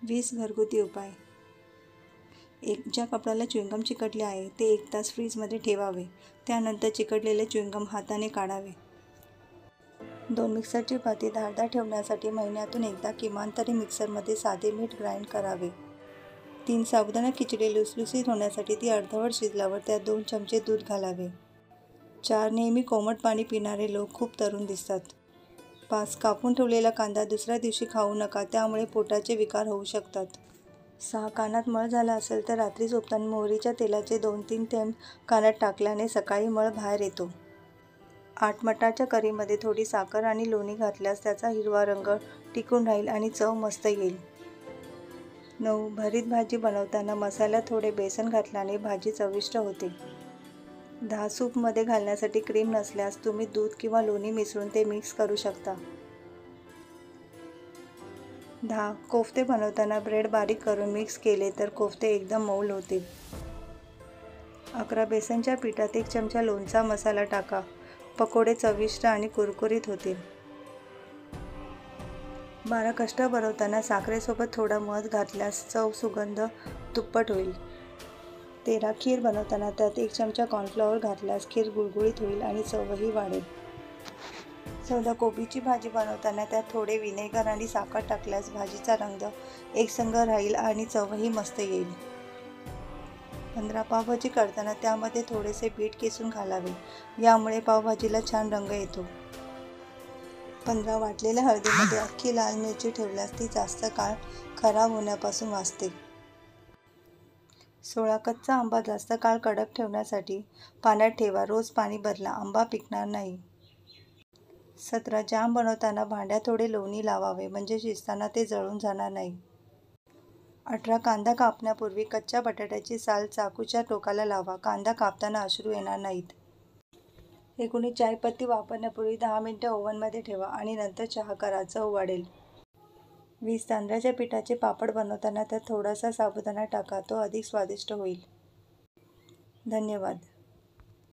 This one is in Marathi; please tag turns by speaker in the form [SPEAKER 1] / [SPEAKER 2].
[SPEAKER 1] 20 घरगुती उपाय. ज्या कपड्याला च्युइंगम चिकटले आहे ते 1 तास फ्रीजमध्ये ठेवावे. त्यानंतर चिकटलेले च्युइंगम हाताने काढावे. 2 मिक्सरची पाती धारदार ठेवण्यासाठी महिन्यातून एकदा किमान तरी मिक्सरमध्ये साधे मीठ ग्राइंड करावे. 3 साबुदाणा खिचडी लुसलुसीत होण्यासाठी ती अर्धवट शिजल्यावर त्यात 2 चमचे दूध घालावे. 4 नेहमी कोमट पाणी पिणारे लोक खूप तरुण दिसतात. 5 कापून ठेवलेला कांदा दुसऱ्या दिवशी खाऊ नका, त्यामुळे पोटाचे विकार होऊ शकतात. 6 कानात मळ झाला असेल तर रात्री झोपताना मोहरीच्या तेलाचे 2-3 थेंब कानात टाकल्याने सकाळी मळ बाहेर येतो. 8 मटारच्या करीमध्ये थोडी साखर आणि लोणी घातल्यास त्याचा हिरवा रंग टिकून राहील आणि चव मस्त येईल. 9 भरीत भाजी बनवताना मसाल्यात थोडे बेसन घातल्याने भाजी चविष्ट होते. 10 सूपमध्ये घालण्यासाठी क्रीम नसल्यास तुम्ही दूध किंवा लोणी मिसळून ते मिक्स करू शकता. 10 कोफ्ते बनवताना ब्रेड बारीक करून मिक्स केले तर कोफ्ते एकदम मऊ होतील. 11 बेसनच्या पिठात 1 चमचा लोणचा मसाला टाका. पकोडे चविष्ट आणि कुरकुरीत होतील. 12 कस्टर्ड बनवताना साखरेसोबत थोडा मध घातल्यास चव सुगंध दुप्पट होईल. 13 खीर बनवताना त्यात 1 चमचा कॉर्नफ्लॉवर घातल्यास खीर गुळगुळीत होईल आणि चवही वाढेल. 14 कोबीची भाजी बनवताना त्यात थोडे व्हिनेगर आणि साखर टाकल्यास भाजीचा रंग एकसंग राहील आणि चवही मस्त येईल. 15 पावभाजी करताना त्यामध्ये थोडेसे बीट किसून घालावे. यामुळे पावभाजीला छान रंग येतो. 15 वाटलेल्या हळदीमध्ये अख्खी लाल मिरची ठेवल्यास ती जास्त काळ खराब होण्यापासून वाचते. 16 कच्चा आंबा जास्त काळ कडक ठेवण्यासाठी पाण्यात ठेवा. रोज पाणी बदला, आंबा पिकणार नाही. 17 जॅम बनवताना भांड्यात थोडे लोणी लावावे म्हणजे शिजताना ते जळून जाणार नाही. 18 कांदा कापण्यापूर्वी कच्च्या बटाट्याची साल चाकूच्या टोकाला लावा. कांदा कापताना अश्रू येणार नाहीत. 19 चायपत्ती वापरण्यापूर्वी 10 मिनिटे ओव्हनमध्ये ठेवा आणि नंतर चहा करा, चव वाढेल. 20 तांदळाच्या पिठाचे पापड बनवताना त्यात थोडासा साबुदाणा टाका, तो अधिक स्वादिष्ट होईल. धन्यवाद.